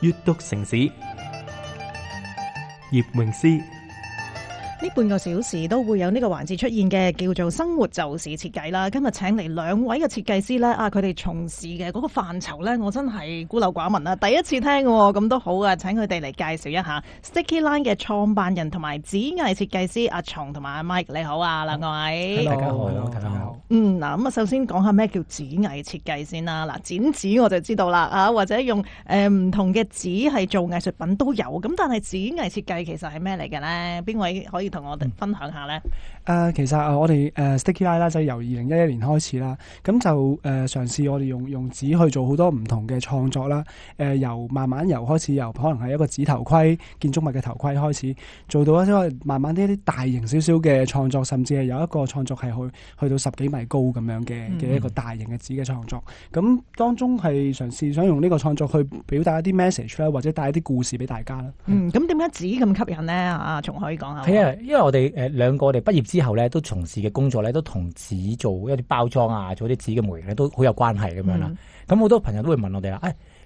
閱讀城市，葉詠詩。呢半個小時都會有呢個環節出現嘅，叫做生活就是設計啦。今日請嚟兩位嘅設計師呢，佢哋從事嘅嗰個範疇呢，我真係孤陋寡聞啦，第一次聽喎，咁都好啊，請佢哋嚟介紹一下 Sticky Line 嘅創辦人同埋紙藝設計師阿松同埋阿 Mike，你好啊，兩位。大家好，大家好。嗱，咁啊，首先講下咩叫紙藝設計先啦。嗱，剪紙我就知道啦，或者用唔同嘅紙係做藝術品都有。咁但係紙藝設計其實係咩嚟嘅呢？邊位可以同我哋分享下呢？其實我哋Sticky Line 啦，就由2011年開始啦，咁就嘗試我哋用紙去做好多唔同嘅創作啦。慢慢開始由可能係一個紙頭盔、建築物嘅頭盔開始，做到慢慢啲大型少少嘅創作，甚至係有一個創作係去到10幾米高咁樣嘅一個大型嘅紙嘅創作。咁當中係嘗試想用呢個創作去表達一啲 message 啦，或者帶一啲故事俾大家啦。咁點解紙咁吸引呢？阿松可以講下。係啊，因為我哋兩個我哋畢業之後咧，都從事嘅工作咧，都同紙做一啲包裝啊，做啲紙嘅模型咧，都好有關係咁樣啦。咁好多朋友都會問我哋啦，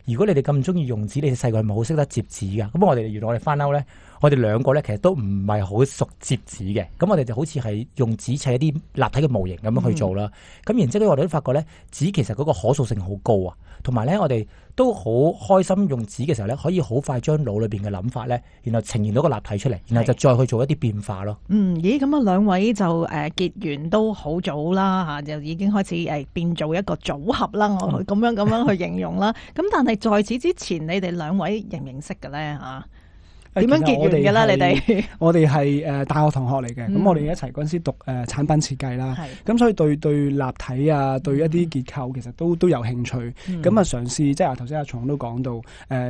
如果你哋咁中意用紙，你哋細個係咪好識得摺紙噶？咁原來我哋翻歐咧，我哋兩個咧其實都唔係好熟摺紙嘅。咁我哋就好似係用紙砌一啲立體嘅模型咁樣去做啦。咁然之後我哋都發覺咧，紙其實嗰個可塑性好高啊。同埋咧，我哋都好開心用紙嘅時候咧，可以好快將腦裏邊嘅諗法咧，然後呈現到個立體出嚟，然後就再去做一啲變化咯。咦，咁啊兩位就結緣都好早啦嚇，就已經開始變做一個組合啦。我咁樣去形容啦。咁但係在此之前，你哋兩位認唔認識嘅咧嚇？點樣結緣嘅啦？你哋我哋係大學同學嚟嘅，咁我哋一齊嗰陣時讀產品設計啦，咁所以對立體啊，對一啲結構其實都有興趣。咁啊嘗試即係頭先阿松都講到，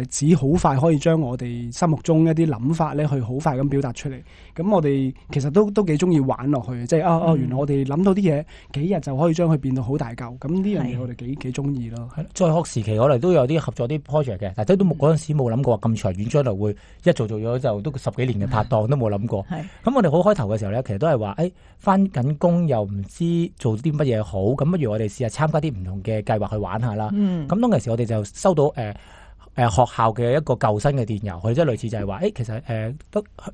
紙好快可以將我哋心目中一啲諗法咧，去好快咁表達出嚟。咁我哋其實都幾中意玩落去，即係原來我哋諗到啲嘢幾日就可以將佢變到好大嚿。咁呢樣嘢我哋幾中意咯。在學時期我哋都有啲合作啲 project 嘅，但係都嗰陣時冇諗過咁長遠，將來會一做咗就都10幾年嘅拍檔都冇諗過。咁我哋好開頭嘅時候咧，其實都係話返緊工又唔知做啲乜嘢好，咁不如我哋試下參加啲唔同嘅計劃去玩下啦。咁當其時我哋就收到學校嘅一個舊生嘅電郵，佢即係類似就係話其實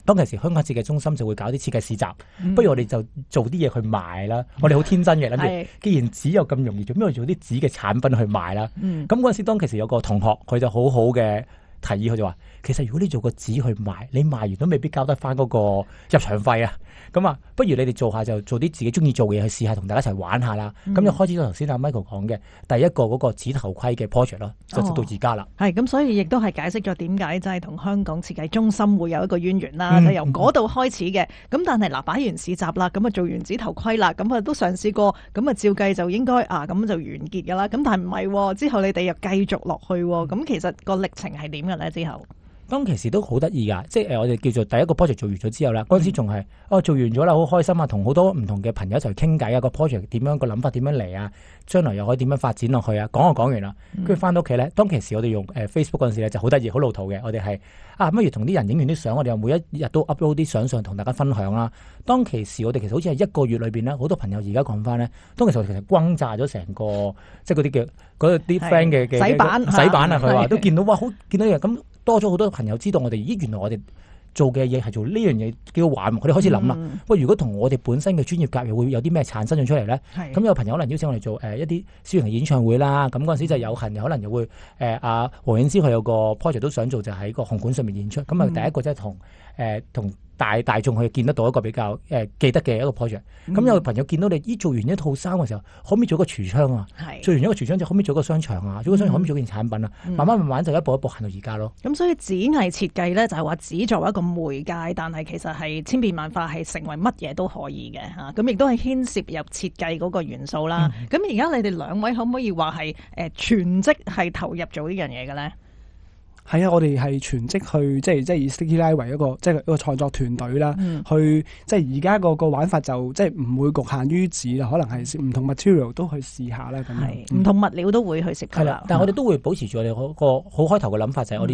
當其時香港設計中心就會搞啲設計市集，不如我哋就做啲嘢去賣啦。我哋好天真嘅諗住，既然紙又咁容易做，咩去做啲紙嘅產品去賣啦？咁嗰陣時當其時有個同學，佢就好好嘅提議，佢就話其實如果你做個紙去賣，你賣完都未必交得翻嗰個入場費啊。咁不如你哋做啲自己中意做嘅嘢去試下，同大家一齊玩下啦。咁就開始咗頭先阿 Michael 講嘅第一個嗰個紙頭盔嘅 project 咯，就到而家啦。咁所以亦都係解釋咗點解即係同香港設計中心會有一個淵源啦，就由嗰度開始嘅。咁但係擺完市集啦，咁啊做完紙頭盔啦，咁啊都嘗試過，咁啊照計就應該咁就完結噶啦。咁但係唔係，之後你哋又繼續落去，咁其實個歷程係點嘅咧？之後當其時都好得意噶，即係我哋叫做第一個 project 做完咗之後啦，嗰陣時仲係做完咗啦，好開心啊，同好多唔同嘅朋友一齊傾偈啊，個 project 點樣，個諗法點樣嚟啊，將來又可以點樣發展落去啊，講完啦，跟住翻到屋企咧，當其時我哋用Facebook 嗰陣時咧就好得意，好老土嘅，我哋係不如同啲人影完啲相，我哋又每一日都 upload 啲相上同大家分享啦。當其時我哋其實好似係1個月裏邊咧，好多朋友而家講翻咧，當其時我哋其實轟炸咗成個即係嗰啲叫嗰啲 friend 嘅洗版啊，佢話都見到見到嘢咁。多咗好多朋友知道我哋，原來我哋做嘅嘢係做呢樣嘢幾好玩，佢哋開始諗啦。如果同我哋本身嘅專業夾又會有啲咩產生咗出嚟咧？咁有朋友可能邀請我哋做一啲小型嘅演唱會啦。咁嗰陣時就有幸可能又會黃燕詩佢有個 project 都想做，就喺個紅館上面演出。咁第一個即係同大眾去見得到一個比較記得嘅一個 project。咁有朋友見到你做完一套衫嘅時候，可唔可以做一個櫥窗啊？做完一個櫥窗就可唔可以做一個商場啊？做個商場可唔可以做件產品啊？慢慢就一步一步行到而家咯。咁所以紙藝設計咧就係話紙作為一個媒介，但係其實係千變萬化，係成為乜嘢都可以嘅嚇。咁亦都係牽涉入設計嗰個元素啦。咁而家你哋兩位可唔可以話係全職係投入做呢樣嘢嘅咧？係啊，我哋係全職去，即係以 Sticky Line 為一個創作團隊啦，去即係而家個玩法就即係唔會局限於紙啦，可能係唔同 material 都去試下啦。咁唔同物料都會去涉及啦。但係我哋都會保持住我哋嗰個好開頭嘅諗法，就係我哋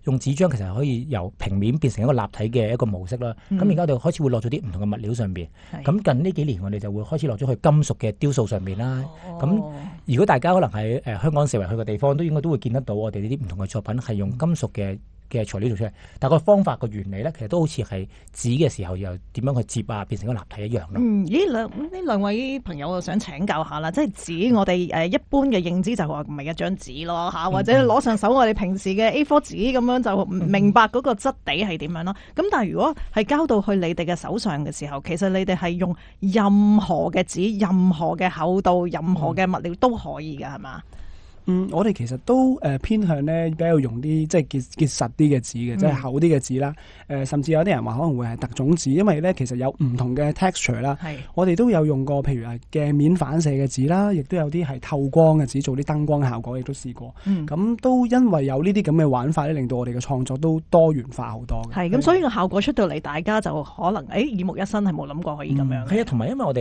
用紙張其實可以由平面變成一個立體嘅一個模式啦。咁而家我哋開始會落咗啲唔同嘅物料上邊。咁近呢幾年我哋就會開始落咗去金屬嘅雕塑上面啦。咁如果大家可能喺香港四圍去嘅地方，都應該都會見得到我哋呢啲唔同嘅作品係用金屬嘅材料做出嚟，但個方法個原理咧，其實都好似係紙嘅時候又點樣去接啊，變成個立體一樣咯。咦，呢兩位朋友我想請教下啦，即係紙我哋一般嘅認知就話唔係一張紙咯嚇，或者攞上手我哋平時嘅 A4 紙咁樣就唔明白嗰個質地係點樣咯。咁但係如果係交到去你哋嘅手上嘅時候，其實你哋係用任何嘅紙、任何嘅厚度、任何嘅物料都可以㗎，係嘛？我哋其實都偏向咧比較用啲即係結實啲嘅紙嘅，即係厚啲嘅紙啦。甚至有啲人話可能會係特種紙，因為咧其實有唔同嘅 texture 啦。我哋都有用過，譬如係鏡面反射嘅紙啦，亦都有啲係透光嘅紙做啲燈光效果，亦都試過。咁都因為有呢啲咁嘅玩法咧，令到我哋嘅創作都多元化好多嘅。咁所以個效果出到嚟，大家就可能耳目一新，係冇諗過可以咁樣。係啊，同埋因為我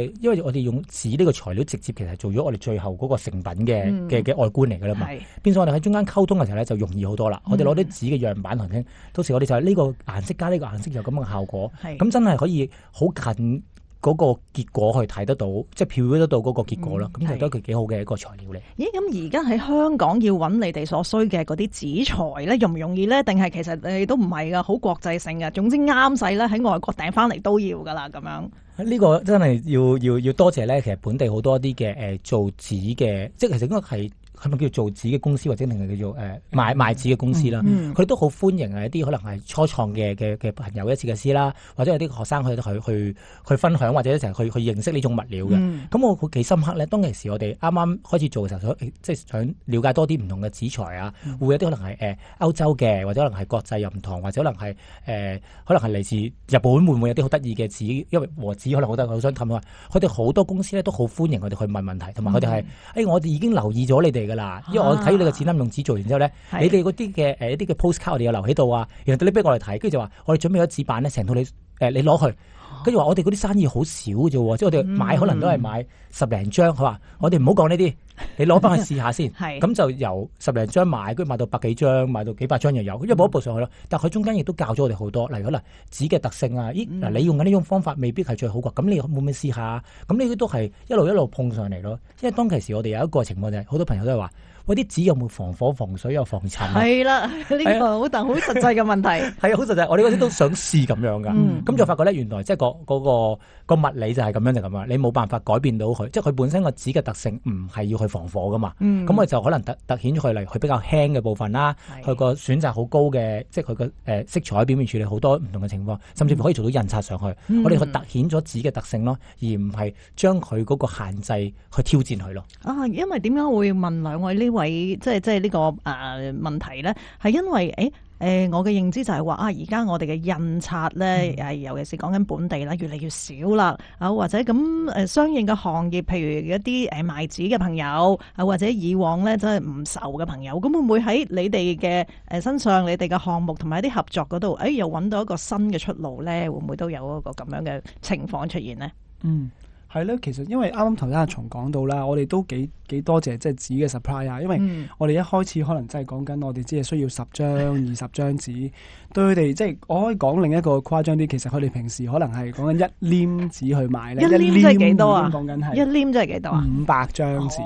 哋用紙呢個材料直接其實做咗我哋最後嗰個成品嘅外觀嚟㗎啦嘛。變咗我哋喺中間溝通嘅時候咧就容易好多啦。我哋攞啲紙嘅樣板同聽，到時我哋就係呢個顏色加呢個顏色有咁嘅效果。咁真係可以好近嗰個結果去睇得到，即係表得到嗰個結果啦。咁其實都係幾好嘅一個材料嚟。咦？咁而家喺香港要揾你哋所需嘅嗰啲紙材咧，容唔容易咧？定係其實你都唔係噶，好國際性嘅。總之啱使咧，喺外國訂翻嚟都要噶啦，咁樣。呢個真係要多謝咧。其實本地好多啲嘅做紙嘅，即係其實應該係咪叫做紙嘅公司，或者定係叫做賣紙嘅公司啦？佢哋都好歡迎一啲可能係初創嘅朋友一次嘅師啦，或者有啲學生去分享，或者一齊去認識呢種物料嘅。咁我幾深刻咧。當其時我哋啱啱開始做嘅時候，即係想了解多啲唔同嘅紙材啊，會有啲可能係歐洲嘅，或者可能係國際又唔同，或者可能係嚟自日本，會唔會有啲好得意嘅紙？因為和紙可能好多人好想氹啊。佢哋好多公司咧都好歡迎我哋去問問題，同埋佢哋係我哋已經留意咗你哋㗎啦，因為我睇到你嘅展覽用紙做完之後咧，你哋嗰啲嘅一啲嘅 postcard 我哋有留喺度啊，然後你俾我哋睇，跟住就話我哋準備咗紙板咧，成套你攞去，跟住話我哋嗰啲生意好少啫喎，即係我哋買可能都係買10零張，佢話我哋唔好講呢啲，你攞翻去試下先，咁就由10零張買，跟住買到百幾張，買到幾百張又有，一步一步上去咯。但係佢中間亦都教咗我哋好多，例如可能紙嘅特性啊，嗱你用緊呢種方法未必係最好㗎，咁你會唔會試下？咁呢啲都係一路碰上嚟咯。因為當其時我哋有一個情況就係好多朋友都係話，喂，啲紙有冇防火、防水又防塵？係啦，呢個好實際嘅問題。係啊，好實際。我哋嗰啲都想試咁樣㗎。咁就發覺咧，原來即係個物理就係咁樣就咁樣，你冇辦法改變到佢，即係佢本身個紙嘅特性唔係要去防火㗎嘛。咁我就可能突顯咗佢嚟，佢比較輕嘅部分啦，佢個選擇好高嘅，即係佢個色彩表面處理好多唔同嘅情況，甚至乎可以做到印刷上去。我哋去突顯咗紙嘅特性咯，而唔係將佢嗰個限制去挑戰佢咯。因為點解會問兩位呢位即係呢個問題咧？係因為我嘅認知就係話而家我哋嘅印刷咧，尤其是講緊本地啦，越嚟越少啦。或者咁相應嘅行業，譬如一啲賣紙嘅朋友或者以往咧真係唔愁嘅朋友，咁會唔會喺你哋嘅身上，你哋嘅項目同埋一啲合作嗰度，又揾到一個新嘅出路咧？會唔會都有一個咁樣嘅情況出現呢？係咧，其實因為啱啱頭先阿松講到啦，我哋都幾多謝即係紙嘅 supply 啊，因為我哋一開始可能真係講緊我哋只係需要10張、20張紙，對佢哋即係我可以講另一個誇張啲，其實佢哋平時可能係講緊1黏紙去買咧，一黏即係幾多啊？講緊係一黏即係幾多啊？500張紙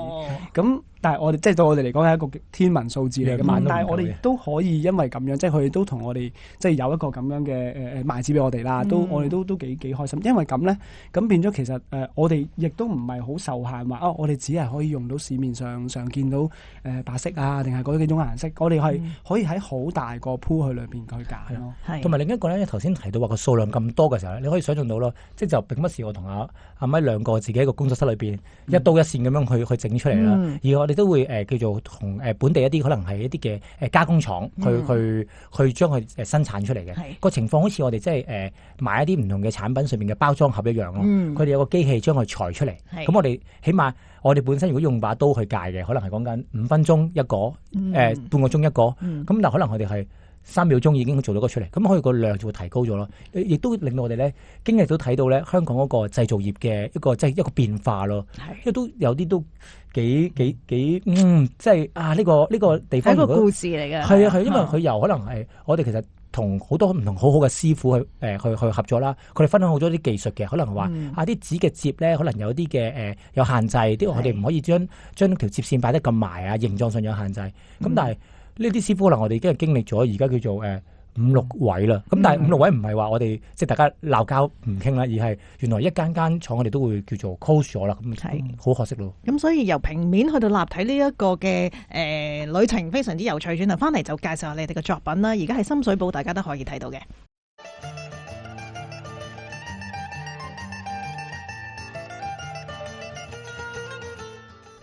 咁。但係我哋即係對我哋嚟講係一個天文數字嚟嘅嘛，但係我哋都可以因為咁樣，即係佢哋都同我哋即係有一個咁樣嘅賣紙俾我哋啦，我哋都幾開心，因為咁咧，咁變咗其實我哋亦都唔係好受限話我哋只係可以用到市面上見到白色啊，定係嗰幾種顏色，我哋係可以喺好大個鋪去裏邊去揀咯。同埋另一個咧，頭先提到話個數量咁多嘅時候咧，你可以想象到咯，即係就並不是我同阿咪兩個自己一個工作室裏邊一刀一線咁樣去整出嚟啦，而我哋都會叫做同本地一啲可能係一啲嘅加工廠去將佢生產出嚟嘅個情況，好似我哋即係買一啲唔同嘅產品上面嘅包裝盒一樣咯。佢哋有個機器將佢裁出嚟，咁我哋起碼我哋本身如果用把刀去界嘅，可能係講緊5分鐘一個，半個鐘一個，咁但可能我哋係3秒鐘已經做到個出嚟，咁可以個量就會提高咗咯，亦都令到我哋咧經歷都睇到咧香港嗰個製造業嘅一個變化咯，因為都有啲都幾即係呢個地方係一個故事嚟嘅，係因為佢由可能係我哋其實同好多唔同好好嘅師傅去合作啦，佢哋分享好多啲技術嘅，可能話啲紙嘅摺咧，可能有啲嘅有限制，啲我哋唔可以將條摺線擺得咁埋啊，形狀上有限制，咁但係呢啲師傅可能我哋已經係經歷咗而家叫做5-6位啦，咁但係5-6位唔係話我哋即係大家鬧交唔傾啦，而係原來一間間廠我哋都會叫做 close 咗啦，咁好可惜咯。咁所以由平面去到立體呢一個嘅旅程非常之有趣，轉頭翻嚟就介紹下你哋嘅作品啦。而家喺深水埗，大家都可以睇到嘅。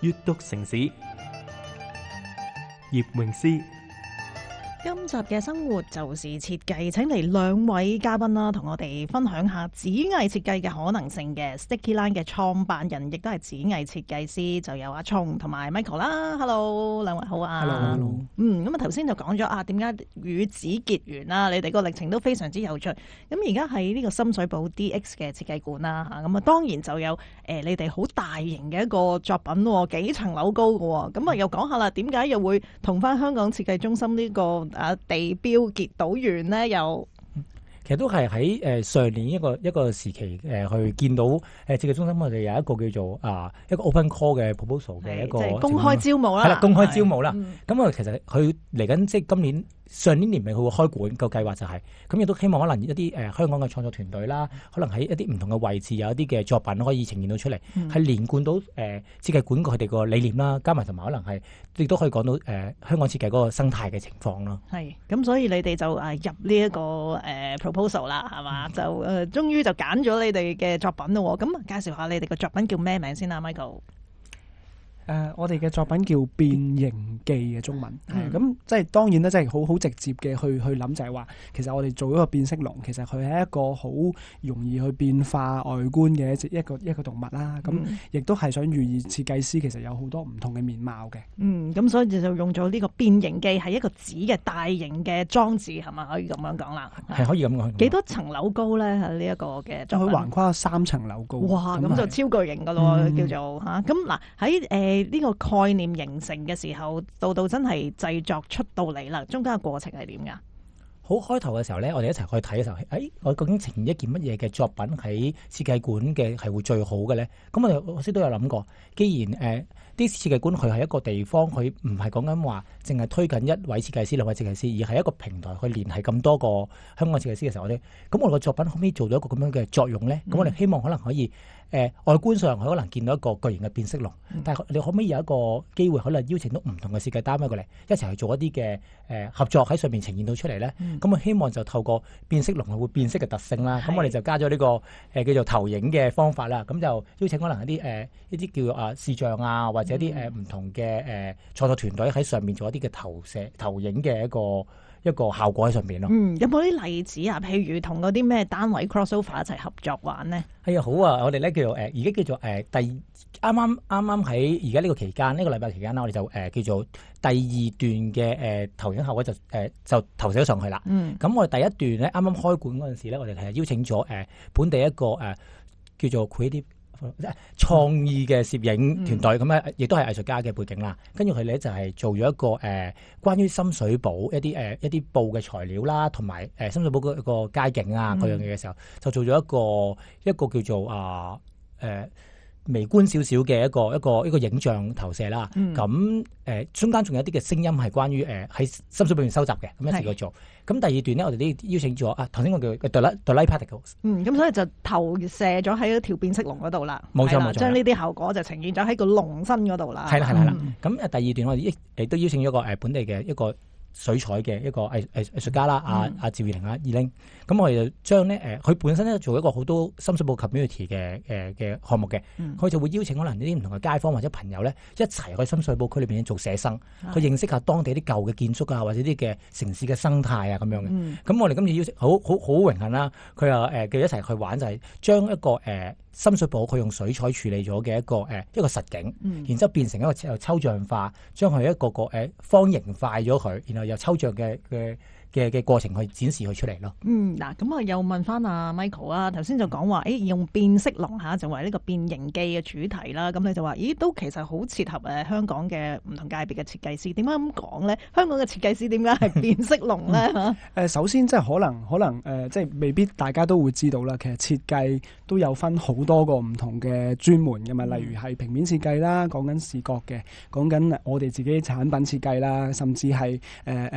閱讀城市，葉詠詩。今集嘅生活就是設計，請嚟2位嘉賓啦，同我哋分享下紙藝設計嘅可能性嘅。Sticky Line 嘅創辦人亦都係紙藝設計師，就有阿聰同埋 Michael 啦。Hello， 兩位好啊。Hello。咁啊頭先就講咗點解與紙結緣啦？你哋個歷程都非常之有趣。咁而家喺呢個深水埗 DX 嘅設計館啦，咁啊當然就有你哋好大型嘅一個作品喎，幾層樓高嘅喎。咁啊又講下啦，點解又會同翻香港設計中心呢個地標結到緣咧？又其實都係喺上年一個時期去見到設計中心我哋有一個叫做一個 open call 嘅 proposal 嘅一個即係公開招募啦。係啦，公開招募啦。咁其實佢嚟緊即係今年上年年尾佢會開館個計劃就係咁，亦都希望可能一啲香港嘅創作團隊啦，可能喺一啲唔同嘅位置有一啲嘅作品可以呈現到出嚟，係連貫到設計館佢哋個理念啦，加埋同埋可能係亦都可以講到香港設計嗰個生態嘅情況咯。係咁，所以你哋就入呢一個proposal 啦，係嘛？就終於就揀咗你哋嘅作品咯。咁介紹下你哋嘅作品叫咩名先啊 ，Michael？我哋嘅作品叫變形記嘅中文，咁即係當然啦，即係好直接嘅去諗就係話，其實我哋做一個變色龍，其實佢係一個好容易去變化外觀嘅一個動物啦。咁亦都係想寓意設計師其實有好多唔同嘅面貌嘅。咁所以就用咗呢個變形記係一個紙嘅大型嘅裝置，係咪可以咁樣講啦？係可以咁講。幾多層樓高咧？呢一個嘅作品，佢橫跨3層樓高。哇！咁就超巨型噶咯，叫做嚇。咁嗱喺呢個概念形成嘅時候，到真係製作出到嚟啦，中間嘅過程係點㗎？好開頭嘅時候咧，我哋一齊去睇嘅時候，我究竟呈現一件乜嘢嘅作品喺設計館嘅係會最好嘅咧？咁我先都有諗過，既然啲設計館佢係一個地方，佢唔係講緊話淨係推緊一位設計師、兩位設計師，而係一個平台去聯繫咁多個香港設計師嘅時候，咁我哋個作品可唔可以做到一個咁樣嘅作用咧？咁我哋希望可能可以外觀上佢可能見到一個巨型嘅變色龍，但係你可唔可以有一個機會，可能邀請到唔同嘅設計單位過嚟一齊去做一啲嘅合作喺上面呈現到出嚟咧？咁我希望就透過變色龍係會變色嘅特性啦，咁我哋就加咗呢個叫做投影嘅方法啦，咁就邀請可能一啲叫做視像啊，或者一啲唔同嘅創作團隊喺上面做一啲嘅投影嘅一個效果喺上面咯。有冇啲例子啊？譬如同嗰啲咩單位 crossover 一齊合作玩呢？係啊，好啊！我哋咧叫做而家叫做啱啱喺而家呢個期間，呢個禮拜期間啦，我哋就叫做第2段嘅投影效果就投射咗上去啦。咁我哋第一段咧啱啱開館嗰陣時咧，我哋係邀請咗本地一個叫做 creative創意嘅攝影團隊，咁咧亦都係藝術家嘅背景啦。跟住佢哋咧就係做咗一個關於深水埗一啲布嘅材料啦，同埋深水埗嗰個街景啊嗰樣嘢嘅時候，就做咗一個叫做微觀少少嘅一個影像投射啦。咁中間仲有一啲嘅聲音係關於喺深水埗裏面收集嘅，咁一齊去做。咁第2段咧，我哋都邀請咗頭先我叫 The Light Particles。咁所以就投射咗喺一條變色龍嗰度啦。冇錯，將呢啲效果就呈現咗喺個龍身嗰度啦。係啦。咁第2段我哋亦都邀請咗一個本地嘅一個水彩嘅一個藝術家啦，阿趙二玲。咁我哋就將咧佢本身咧做一個好多深水埗 community 嘅項目嘅，佢就會邀請可能呢啲唔同嘅街坊或者朋友咧一齊去深水埗區裏邊做寫生，去認識下當地啲舊嘅建築啊，或者啲嘅城市嘅生態啊咁樣嘅。咁我哋今次邀請好榮幸啦，佢又叫一齊去玩，就係將一個深水埗佢用水彩處理咗嘅一個實景，然之後變成一個抽象化，將佢一個方形化咗佢，然後又抽象嘅嘅過程去展示佢出嚟咯。嗱，咁啊又問翻阿 Michael 啊，頭先就講話，用變色龍嚇就為呢個變形記嘅主題啦。咁你就話，都其實好切合香港嘅唔同界別嘅設計師。點解咁講咧？香港嘅設計師點解係變色龍咧？首先即係可能即係未必大家都會知道啦。其實設計都有分好多個唔同嘅專門嘅嘛，例如係平面設計啦，講緊視覺嘅，講緊我哋自己產品設計啦，甚至係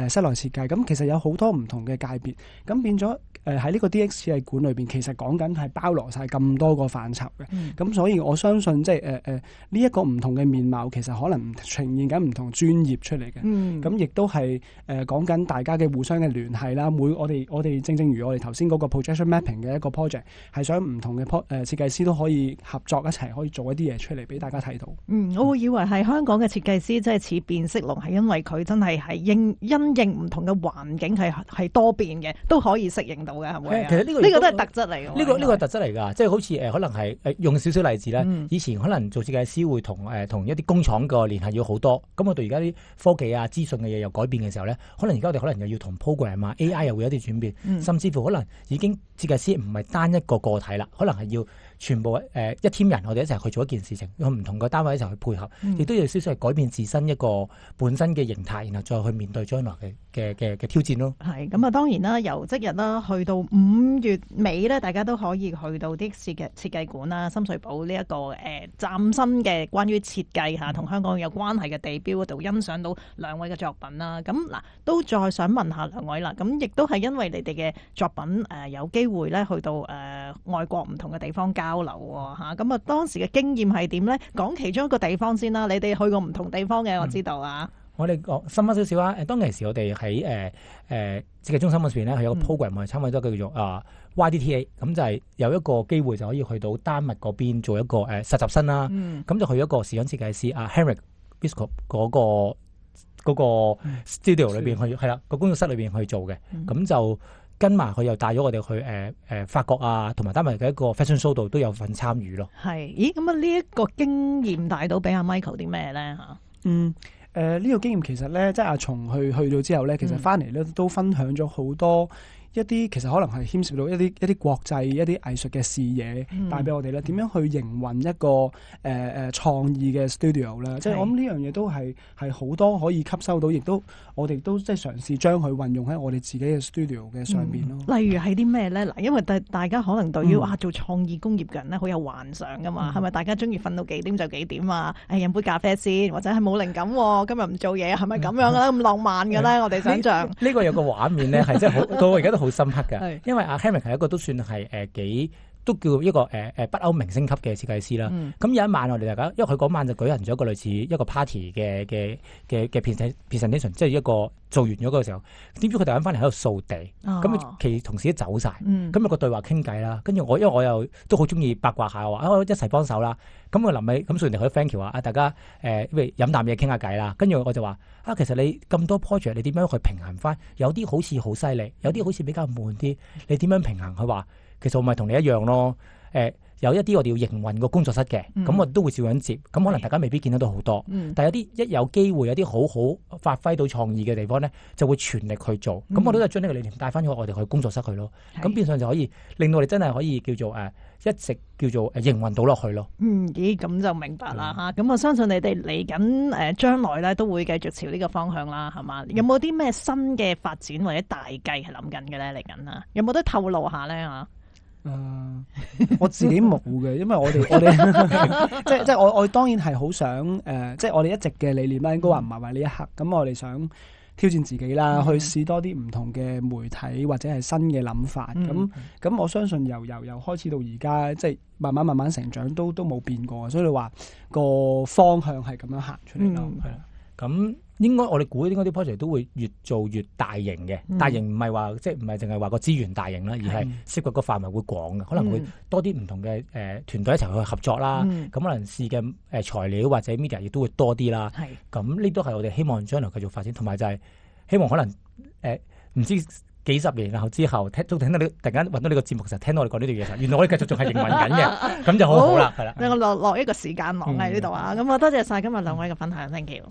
室內設計。咁其實有好多唔同嘅界別，咁變咗喺呢個 DX 設計館裏邊，其實講緊係包羅晒咁多個範疇嘅。咁所以我相信即係呢一個唔同嘅面貌，其實可能呈現緊唔同專業出嚟嘅。咁亦都係講緊大家嘅互相嘅聯繫啦。我哋正如我哋頭先嗰個 projection mapping 嘅一個 project， 係想唔同嘅設計師都可以合作一齊，可以做一啲嘢出嚟俾大家睇到。我會以為係香港嘅設計師即係似變色龍，係因為佢真係因應唔同嘅環境係多變嘅，都可以適應到嘅，係咪？其實呢個都係特質嚟嘅。呢個係特質嚟㗎，即係好似可能係用少少例子咧。以前可能做設計師會同一啲工廠個聯繫要好多，咁我到而家啲科技啊、資訊嘅嘢又改變嘅時候咧，可能而家我哋可能又要同 program 啊、AI 又會有啲轉變，甚至乎可能已經設計師唔係單一個個體啦，可能係要全部一 team 人，我哋一齊去做一件事情，用唔同嘅單位一齊去配合，亦都要少少係改變自身一個本身嘅形態，然後再去面對將來嘅挑戰咯。係咁啊，當然啦，由即日啦去到5月尾咧，大家都可以去到啲設計館啦，深水埗呢一個嶄新嘅關於設計嚇同香港有關係嘅地標嗰度欣賞到兩位嘅作品啦。咁嗱，都再想問下兩位啦。咁亦都係因為你哋嘅作品有機會咧去到外國唔同嘅地方交流喎嚇。咁啊，當時嘅經驗係點咧？講其中一個地方先啦。你哋去過唔同地方嘅，我知道啊。我哋講深刻少少啊！當其時我哋喺設計中心嗰邊咧，佢有個 program 我哋參與咗叫做YDTA， 咁就係有一個機會就可以去到丹麥嗰邊做一個實習生啦。咁就去一個視覺設計師Henrik Biskup 嗰個 studio 裏邊去，係啦，個工作室裏邊去做嘅。咁就跟埋佢又帶咗我哋去法國啊，同埋丹麥嘅一個 fashion show 度都有份參與咯。係，咦？咁啊呢一個經驗帶到俾阿 Michael 啲咩咧嚇？呢個經驗其實咧，即係阿松去到之後咧，其實翻嚟咧都分享咗好多一啲其實可能係牽涉到一啲國際一啲藝術嘅視野帶俾我哋咧，點樣去營運一個創意嘅 studio 啦。即係我諗呢樣嘢都係好多可以吸收到，亦都我哋都即係嘗試將佢運用喺我哋自己嘅 studio 嘅上邊咯。例如係啲咩咧？嗱，因為大家可能對於做創意工業嘅人咧，好有幻想噶嘛。係咪大家中意瞓到幾點就幾點啊？飲杯咖啡先，或者係冇靈感今日唔做嘢，係咪咁樣咧？咁浪漫嘅咧，我哋想象呢個有個畫面咧，係真係好到而家都好深刻嘅。因為阿 Henrik 係一個都算係幾都叫一個北歐明星級嘅設計師啦。咁有一晚我哋大家，因為佢嗰晚就舉行咗一個類似一個 party 嘅 presentation， 即係一個做完咗嗰個時候，點知佢突然間翻嚟喺度掃地，咁其同事都走晒，咁有個對話傾偈啦。跟住因為我又都好中意八卦下，我話一齊幫手啦。咁我臨尾咁雖然佢 thank you 話大家飲啖嘢傾下偈啦。跟住我就話其實你咁多 project， 你點樣去平衡翻？有啲好似好犀利，有啲好似比較悶啲，你點樣平衡？佢話其實我咪同你一樣咯。有一啲我哋要營運個工作室嘅，咁我都會照樣接。咁可能大家未必見得到好多，但係有啲一有機會，有啲好好發揮到創意嘅地方咧，就會全力去做。咁我都係將呢個理念帶翻咗我哋去工作室去咯。咁變相就可以令到我哋真係可以叫做一直叫做營運到落去咯。咦，咁就明白啦嚇。咁我相信你哋嚟緊將來咧都會繼續朝呢個方向啦，係嘛？有冇啲咩新嘅發展或者大計係諗緊嘅咧？嚟緊啊，有冇得透露下咧嚇？我自己冇嘅，因為我哋即係我當然係好想即係我哋一直嘅理念啦，應該話唔係話呢一刻。咁我哋想挑戰自己啦，去試多啲唔同嘅媒體或者係新嘅諗法。咁我相信由開始到而家，即係慢慢成長都冇變過。所以你話個方向係咁樣行出嚟咯，係啦。咁應該我哋估應該啲 project 都會越做越大型嘅。大型唔係話即係唔係淨係話個資源大型啦，而係涉及個範圍會廣嘅，可能會多啲唔同嘅團隊一齊去合作啦。咁可能試嘅材料或者 media 亦都會多啲啦。咁呢都係我哋希望將來繼續發展，同埋就係希望可能唔知幾十年後之後聽到你突然間揾到呢個節目嘅時候，聽到我哋講呢啲嘢時候，原來我哋繼續仲係營運緊嘅，咁就好好啦，係啦。我落一個時間網喺呢度啊。咁我多謝晒今日兩位嘅分享，thank you。